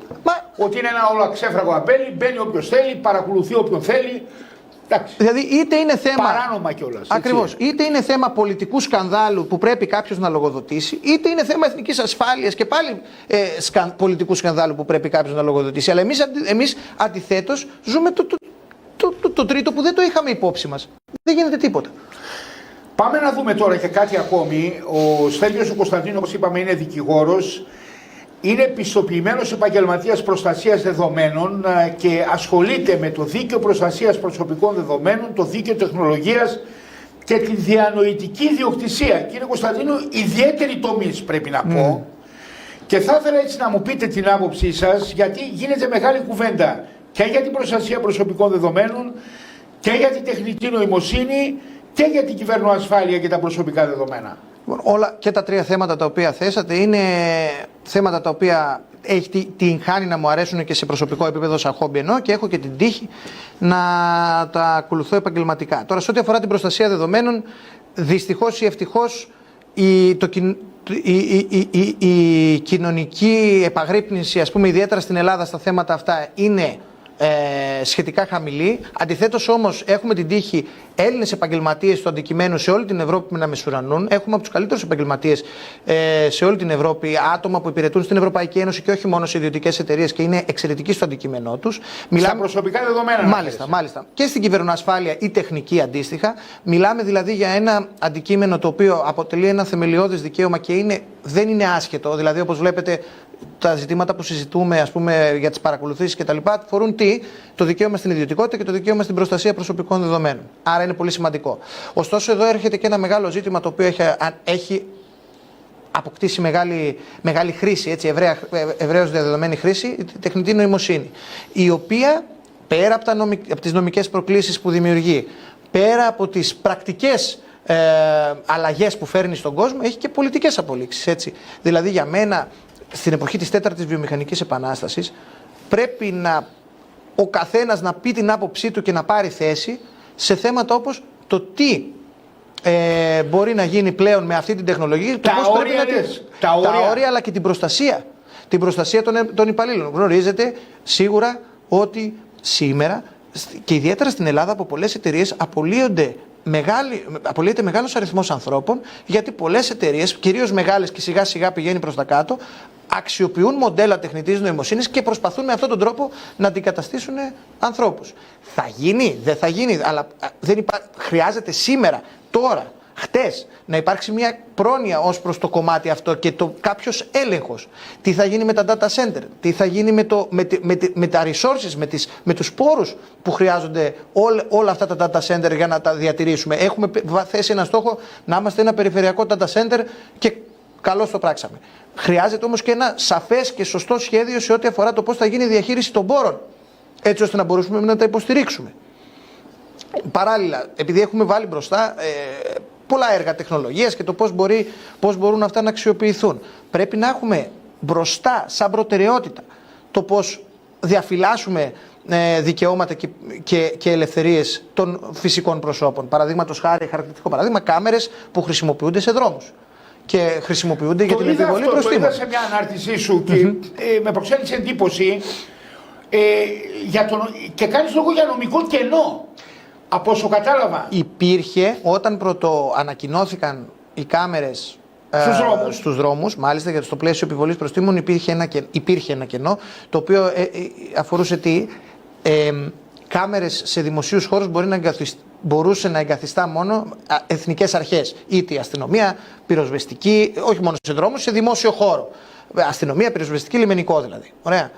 Ότι είναι ένα όλο ξέφραγο αμπέλι, μπαίνει όποιος θέλει, παρακολουθεί όποιον θέλει. Εντάξει. Δηλαδή είτε είναι θέμα. Παράνομα κιόλας. Ακριβώς. Είτε είναι θέμα πολιτικού σκανδάλου που πρέπει κάποιος να λογοδοτήσει, είτε είναι θέμα εθνικής ασφάλειας και πάλι πολιτικού σκανδάλου που πρέπει κάποιος να λογοδοτήσει. Αλλά εμείς αντιθέτως ζούμε το τρίτο που δεν το είχαμε υπόψη μας. Δεν γίνεται τίποτα. Πάμε να δούμε τώρα και κάτι ακόμη. Ο Στέλιος ο Κωνσταντίνου, όπως είπαμε, είναι δικηγόρος. Είναι πιστοποιημένος επαγγελματίας προστασίας δεδομένων και ασχολείται με το δίκαιο προστασίας προσωπικών δεδομένων, το δίκαιο τεχνολογίας και τη διανοητική ιδιοκτησία. Κύριε Κωνσταντίνου, ιδιαίτερη τομής πρέπει να πω. Και θα ήθελα έτσι να μου πείτε την άποψή σας, γιατί γίνεται μεγάλη κουβέντα και για την προστασία προσωπικών δεδομένων και για την τεχνητή νοημοσύνη και για την κυβερνοασφάλεια και τα προσωπικά δεδομένα. Όλα και τα τρία θέματα τα οποία θέσατε είναι θέματα τα οποία έχει την χάνει να μου αρέσουν και σε προσωπικό επίπεδο σαν χόμπι εννοώ, και έχω και την τύχη να τα ακολουθώ επαγγελματικά. Τώρα, σε ό,τι αφορά την προστασία δεδομένων, δυστυχώς ή ευτυχώς η κοινωνική επαγρύπνηση, ας πούμε, ιδιαίτερα στην Ελλάδα στα θέματα αυτά είναι σχετικά χαμηλή. Αντιθέτως όμως έχουμε την τύχη Έλληνες επαγγελματίες του αντικειμένου σε όλη την Ευρώπη που να μεσουρανούν. Έχουμε από τους καλύτερους επαγγελματίες σε όλη την Ευρώπη, άτομα που υπηρετούν στην Ευρωπαϊκή Ένωση και όχι μόνο σε ιδιωτικές εταιρείες και είναι εξαιρετικοί στο αντικείμενό τους. Στα προσωπικά δεδομένα. Μάλιστα. Και στην κυβερνοασφάλεια ή τεχνική αντίστοιχα. Μιλάμε δηλαδή για ένα αντικείμενο το οποίο αποτελεί ένα θεμελιώδες δικαίωμα και δεν είναι άσχετο. Δηλαδή, όπως βλέπετε, τα ζητήματα που συζητούμε, ας πούμε, για τις παρακολουθήσεις κτλ. Φορούν το δικαίωμα στην ιδιωτικότητα και το δικαίωμα στην προστασία προσωπικών δεδομένων. Άρα είναι πολύ σημαντικό. Ωστόσο, εδώ έρχεται και ένα μεγάλο ζήτημα το οποίο έχει αποκτήσει μεγάλη χρήση, έτσι, ευρέως διαδεδομένη χρήση, η τεχνητή νοημοσύνη. Η οποία, πέρα από τις νομικές προκλήσεις που δημιουργεί, πέρα από τις πρακτικές αλλαγές που φέρνει στον κόσμο, έχει και πολιτικές απολύξεις. Έτσι. Δηλαδή, για μένα, στην εποχή της τέταρτης βιομηχανικής επανάστασης, πρέπει ο καθένας να πει την άποψή του και να πάρει θέση σε θέματα όπως το τι μπορεί να γίνει πλέον με αυτή την τεχνολογία, τα όρια αλλά και την προστασία. Την προστασία των υπαλλήλων. Γνωρίζετε σίγουρα ότι σήμερα και ιδιαίτερα στην Ελλάδα από πολλές εταιρείες απολύεται μεγάλος αριθμός ανθρώπων, γιατί πολλές εταιρείες, κυρίως μεγάλες και σιγά σιγά πηγαίνει προς τα κάτω, αξιοποιούν μοντέλα τεχνητής νοημοσύνης και προσπαθούν με αυτόν τον τρόπο να αντικαταστήσουν ανθρώπους. Θα γίνει, δεν θα γίνει, αλλά χρειάζεται σήμερα, τώρα, χτες, να υπάρξει μια πρόνοια ως προς το κομμάτι αυτό και κάποιος έλεγχος. Τι θα γίνει με τα data center, τι θα γίνει με τα resources, με τους πόρους που χρειάζονται όλα αυτά τα data center για να τα διατηρήσουμε. Έχουμε θέσει ένα στόχο να είμαστε ένα περιφερειακό data center και καλώς το πράξαμε. Χρειάζεται όμως και ένα σαφές και σωστό σχέδιο σε ό,τι αφορά το πώς θα γίνει η διαχείριση των πόρων, έτσι ώστε να μπορούμε να τα υποστηρίξουμε. Παράλληλα, επειδή έχουμε βάλει μπροστά πολλά έργα τεχνολογίας και το πώς μπορούν αυτά να αξιοποιηθούν, πρέπει να έχουμε μπροστά σαν προτεραιότητα το πώς διαφυλάσσουμε δικαιώματα και ελευθερίες των φυσικών προσώπων. Παραδείγματος χάρη, χαρακτηριστικό παράδειγμα, κάμερες που χρησιμοποιούνται σε δρόμους και χρησιμοποιούνται για την επιβολή προστήμων. Το είδα σε μια ανάρτησή σου και με προξένησε εντύπωση και κάνεις λόγο για νομικό κενό. Από όσο κατάλαβα. Υπήρχε όταν ανακοινώθηκαν οι κάμερες στους δρόμους, μάλιστα για στο πλαίσιο επιβολής προστήμων υπήρχε ένα κενό, το οποίο αφορούσε κάμερες σε δημοσίους χώρους μπορούσε να εγκαθιστά μόνο εθνικές αρχές, είτε η αστυνομία, πυροσβεστική, όχι μόνο σε δρόμους, σε δημόσιο χώρο. Αστυνομία, πυροσβεστική, λιμενικό δηλαδή. Ωραία.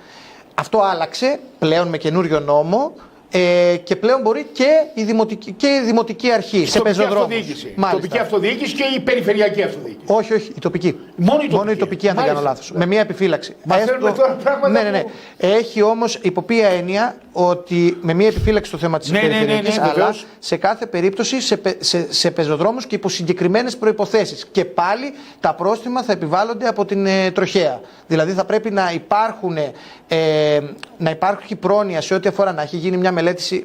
Αυτό άλλαξε πλέον με καινούριο νόμο. Και πλέον μπορεί και η δημοτική αρχή σε πεζοδρόμους. Τοπική αυτοδιοίκηση και η περιφερειακή αυτοδιοίκηση. Όχι, η τοπική. Μόνο η τοπική, αν δεν κάνω λάθος. Με μία επιφύλαξη. Μαθαίνουμε τώρα πράγματα. Ναι. Έχει όμως υπό ποια έννοια ότι με μία επιφύλαξη το θέμα της περιφερειακής, αλλά σε κάθε περίπτωση σε πεζοδρόμους και υπό συγκεκριμένες προϋποθέσεις. Και πάλι τα πρόστιμα θα επιβάλλονται από την τροχέα. Δηλαδή θα πρέπει να υπάρχει πρόνοια σε ό,τι αφορά να έχει γίνει μια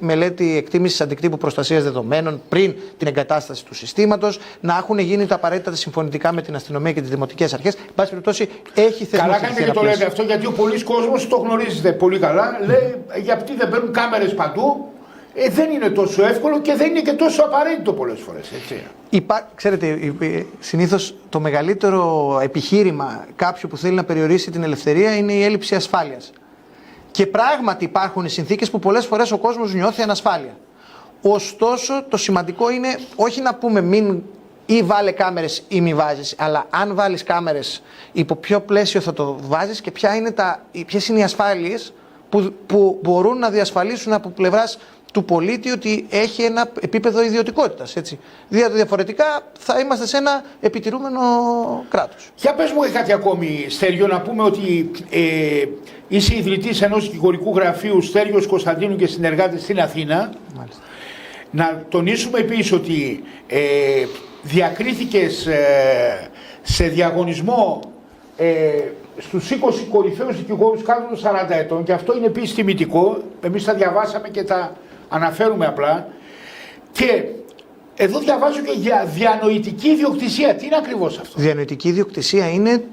μελέτη εκτίμησης αντικτύπου προστασίας δεδομένων πριν την εγκατάσταση του συστήματος, να έχουν γίνει τα απαραίτητα συμφωνητικά με την αστυνομία και τις δημοτικές αρχές. Εν πάση περιπτώσει, έχει θεσμοθετηθεί. Καλά κάνετε και το λέτε αυτό, γιατί ο πολλής κόσμος το γνωρίζετε πολύ καλά. Λέει γιατί δεν μπαίνουν κάμερες παντού. Δεν είναι τόσο εύκολο και δεν είναι και τόσο απαραίτητο πολλές φορές. Έτσι. Ξέρετε, συνήθως το μεγαλύτερο επιχείρημα κάποιου που θέλει να περιορίσει την ελευθερία είναι η έλλειψη ασφάλειας. Και πράγματι υπάρχουν συνθήκες που πολλές φορές ο κόσμος νιώθει ανασφάλεια. Ωστόσο, το σημαντικό είναι όχι να πούμε μην ή βάλε κάμερες ή μη βάζεις, αλλά αν βάλεις κάμερες, υπό ποιο πλαίσιο θα το βάζεις και ποιες είναι οι ασφάλειες που μπορούν να διασφαλίσουν από πλευράς του πολίτη ότι έχει ένα επίπεδο ιδιωτικότητας. Έτσι. Διαφορετικά θα είμαστε σε ένα επιτηρούμενο κράτος. Για πες μου κάτι ακόμη, Στέργιο, να πούμε ότι είσαι ιδρυτής ενός δικηγορικού γραφείου Στέργιος Κωνσταντίνου και συνεργάτες στην Αθήνα. Μάλιστα. Να τονίσουμε επίσης ότι διακρίθηκες σε διαγωνισμό στους 20 κορυφαίους δικηγόρους κάτω των 40 ετών και αυτό είναι επίσης τιμητικό. Εμείς τα διαβάσαμε και τα αναφέρουμε απλά. Και εδώ διαβάζω και για διανοητική ιδιοκτησία. Τι είναι ακριβώς αυτό? Διανοητική ιδιοκτησία είναι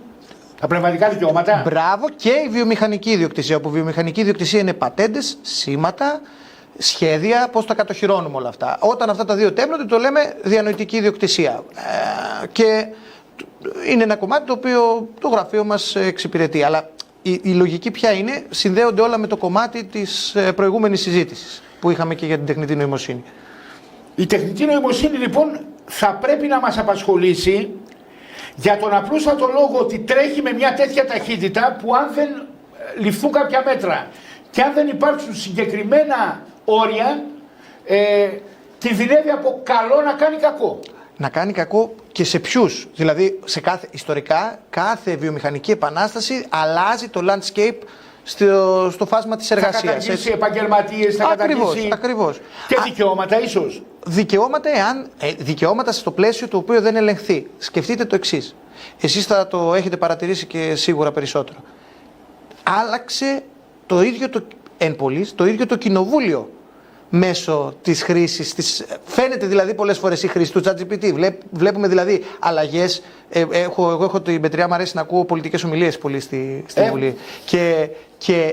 τα πνευματικά δικαιώματα. Μπράβο, και η βιομηχανική ιδιοκτησία. Όπου βιομηχανική ιδιοκτησία είναι πατέντες, σήματα, σχέδια, πώς τα κατοχυρώνουμε όλα αυτά. Όταν αυτά τα δύο τέμνονται, το λέμε διανοητική ιδιοκτησία. Και είναι ένα κομμάτι το οποίο το γραφείο μας εξυπηρετεί. Αλλά η λογική ποια είναι? Συνδέονται όλα με το κομμάτι της προηγούμενης συζήτησης που είχαμε και για την τεχνητή νοημοσύνη. Η τεχνητή νοημοσύνη λοιπόν θα πρέπει να μας απασχολήσει για τον απλούστατο λόγο ότι τρέχει με μια τέτοια ταχύτητα που αν δεν ληφθούν κάποια μέτρα και αν δεν υπάρξουν συγκεκριμένα όρια, κινδυνεύει από καλό να κάνει κακό. Να κάνει κακό και σε ποιους? Δηλαδή, ιστορικά, κάθε βιομηχανική επανάσταση αλλάζει το landscape στο φάσμα της εργασίας. Θα καταργήσει επαγγελματίες, θα καταργήσει. Ακριβώς. Και δικαιώματα ίσως. Δικαιώματα στο πλαίσιο το οποίο δεν ελεγχθεί. Σκεφτείτε το εξής. Εσείς θα το έχετε παρατηρήσει και σίγουρα περισσότερο. Άλλαξε το ίδιο το ίδιο το κοινοβούλιο μέσω της χρήσης. Φαίνεται δηλαδή πολλές φορές η χρήση του ChatGPT. Βλέπουμε δηλαδή αλλαγές. Εγώ έχω την πετριά, μου αρέσει να ακούω πολιτικές ομιλίες πολύ στη Βουλή. Και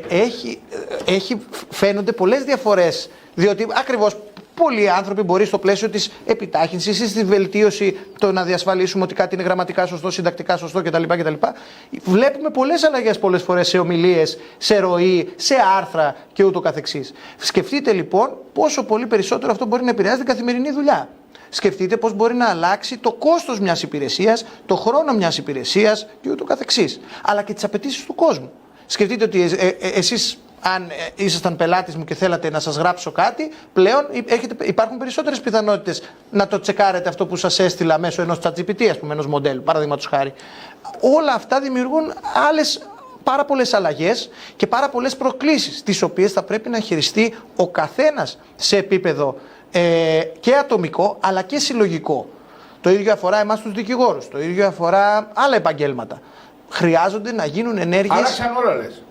φαίνονται πολλές διαφορές. Διότι ακριβώς πολλοί άνθρωποι μπορεί στο πλαίσιο της επιτάχυνσης ή στη βελτίωση το να διασφαλίσουμε ότι κάτι είναι γραμματικά σωστό, συντακτικά σωστό κτλ. Βλέπουμε πολλές αλλαγές πολλές φορές σε ομιλίες, σε ροή, σε άρθρα και ούτω καθεξής. Σκεφτείτε λοιπόν πόσο πολύ περισσότερο αυτό μπορεί να επηρεάζει την καθημερινή δουλειά. Σκεφτείτε πώς μπορεί να αλλάξει το κόστος μιας υπηρεσίας, το χρόνο μιας υπηρεσίας και ούτω καθεξής. Αλλά και τις απαιτήσεις του κόσμου. Σκεφτείτε ότι εσείς, αν ήσασταν πελάτης μου και θέλατε να σας γράψω κάτι, πλέον υπάρχουν περισσότερες πιθανότητες να το τσεκάρετε αυτό που σας έστειλα μέσω ενός ChatGPT, ας πούμε, ενός μοντέλου, παραδείγματος χάρη. Όλα αυτά δημιουργούν πάρα πολλές αλλαγές και πάρα πολλές προκλήσεις, τις οποίες θα πρέπει να χειριστεί ο καθένας σε επίπεδο και ατομικό αλλά και συλλογικό. Το ίδιο αφορά εμάς τους δικηγόρους, το ίδιο αφορά άλλα επαγγέλματα. Χρειάζονται να γίνουν ενέργειες. Άλλαξαν όλα, λες.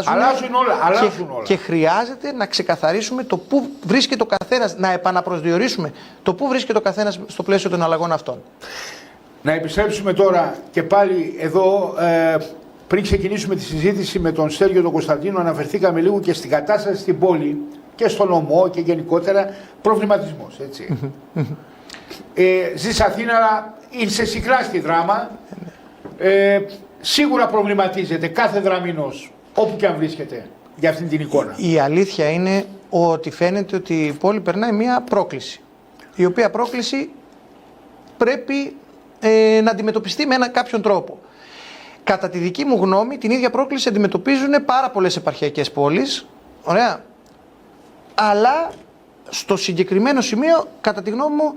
Αλλάζουν όλα. Και χρειάζεται να ξεκαθαρίσουμε το πού βρίσκεται ο καθένας, να επαναπροσδιορίσουμε το πού βρίσκεται ο καθένας στο πλαίσιο των αλλαγών αυτών. Να επιστρέψουμε τώρα και πάλι εδώ, πριν ξεκινήσουμε τη συζήτηση με τον Στέργιο τον Κωνσταντίνο, αναφερθήκαμε λίγο και στην κατάσταση στην πόλη και στον νομό και γενικότερα προβληματισμός, έτσι. Ζεις Αθήνα, αλλά είσαι συχνά στη δράμα. Σίγουρα προβληματίζεται κάθε δραμηνός, όπου και αν βρίσκεται, για αυτήν την εικόνα. Η αλήθεια είναι ότι φαίνεται ότι η πόλη περνάει μια πρόκληση, η οποία πρόκληση πρέπει να αντιμετωπιστεί με κάποιον τρόπο. Κατά τη δική μου γνώμη, την ίδια πρόκληση αντιμετωπίζουν πάρα πολλές επαρχιακές πόλεις. Ωραία. αλλά στο συγκεκριμένο σημείο, κατά τη γνώμη μου,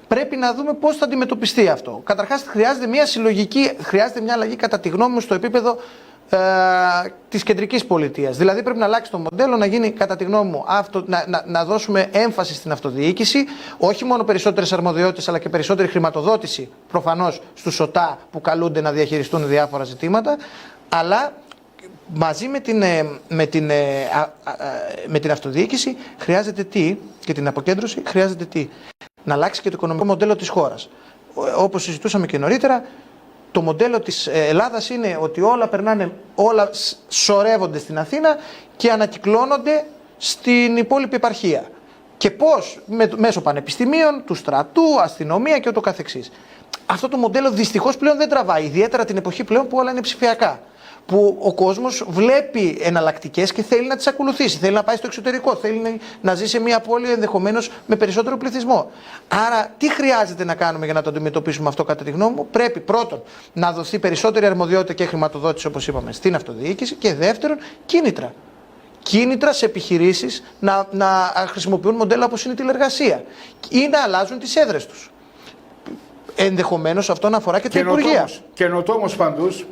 πρέπει να δούμε πώς θα αντιμετωπιστεί αυτό. Καταρχάς, χρειάζεται μια συλλογική, χρειάζεται μια αλλαγή, κατά τη γνώμη μου, στο επίπεδο της κεντρικής πολιτείας. Δηλαδή, πρέπει να αλλάξει το μοντέλο, να γίνει, κατά τη γνώμη μου, να δώσουμε έμφαση στην αυτοδιοίκηση, όχι μόνο περισσότερες αρμοδιότητες, αλλά και περισσότερη χρηματοδότηση, προφανώς, στους ΟΤΑ που καλούνται να διαχειριστούν διάφορα ζητήματα, αλλά μαζί με την αυτοδιοίκηση χρειάζεται τι, και την αποκέντρωση χρειάζεται τι, να αλλάξει και το οικονομικό μοντέλο της χώρας. Όπως συζητούσαμε και νωρίτερα, το μοντέλο της Ελλάδας είναι ότι όλα σωρεύονται στην Αθήνα και ανακυκλώνονται στην υπόλοιπη επαρχία. Και πώς, μέσω πανεπιστημίων, του στρατού, αστυνομία και ούτω καθεξής. Αυτό το μοντέλο δυστυχώς πλέον δεν τραβάει, ιδιαίτερα την εποχή πλέον που όλα είναι ψηφιακά. Που ο κόσμος βλέπει εναλλακτικές και θέλει να τις ακολουθήσει. Θέλει να πάει στο εξωτερικό, θέλει να ζει σε μια πόλη ενδεχομένως με περισσότερο πληθυσμό. Άρα, τι χρειάζεται να κάνουμε για να το αντιμετωπίσουμε αυτό, κατά τη γνώμη μου? Πρέπει πρώτον να δοθεί περισσότερη αρμοδιότητα και χρηματοδότηση, όπως είπαμε, στην αυτοδιοίκηση, και δεύτερον, κίνητρα. Κίνητρα σε επιχειρήσεις να χρησιμοποιούν μοντέλα όπως είναι η τηλεργασία ή να αλλάζουν τις έδρες τους. Ενδεχομένως αυτό να αφορά και τα υπουργεία. Καινοτόμος παντούς.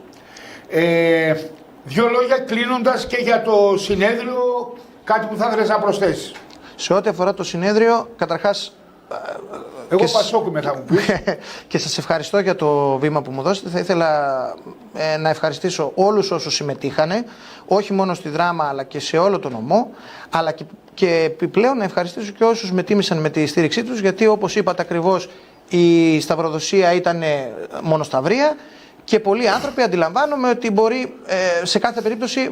Δύο λόγια κλείνοντας και για το συνέδριο, κάτι που θα ήθελες να προσθέσεις? Σε ό,τι αφορά το συνέδριο, καταρχάς... Εγώ Πασόκ είμαι, θα μου πεις. Και σας ευχαριστώ για το βήμα που μου δώσετε. Θα ήθελα να ευχαριστήσω όλους όσους συμμετείχανε, όχι μόνο στη δράμα αλλά και σε όλο τον νομό, αλλά και επιπλέον να ευχαριστήσω και όσους με τίμησαν με τη στήριξή τους, γιατί όπως είπατε ακριβώς, η σταυροδοσία ήταν μονοσταυρία. Και πολλοί άνθρωποι, αντιλαμβάνομαι ότι μπορεί σε κάθε περίπτωση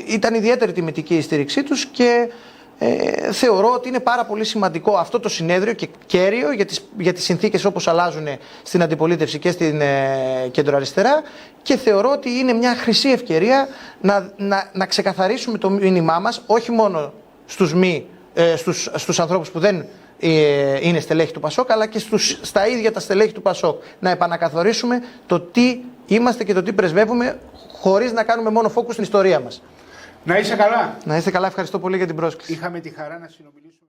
ήταν ιδιαίτερη τιμητική η στήριξή τους, και θεωρώ ότι είναι πάρα πολύ σημαντικό αυτό το συνέδριο και κέριο για τις συνθήκες όπως αλλάζουν στην αντιπολίτευση και στην κεντροαριστερά, και θεωρώ ότι είναι μια χρυσή ευκαιρία να ξεκαθαρίσουμε το μήνυμά μας, όχι μόνο στους ανθρώπους που δεν είναι στελέχη του Πασόκ, αλλά και στα ίδια τα στελέχη του Πασόκ. Να επανακαθορίσουμε το τι είμαστε και το τι πρεσβεύουμε, χωρίς να κάνουμε μόνο focus στην ιστορία μας. Να είσαι καλά. Να είστε καλά, ευχαριστώ πολύ για την πρόσκληση. Είχαμε τη χαρά να συνομιλήσουμε.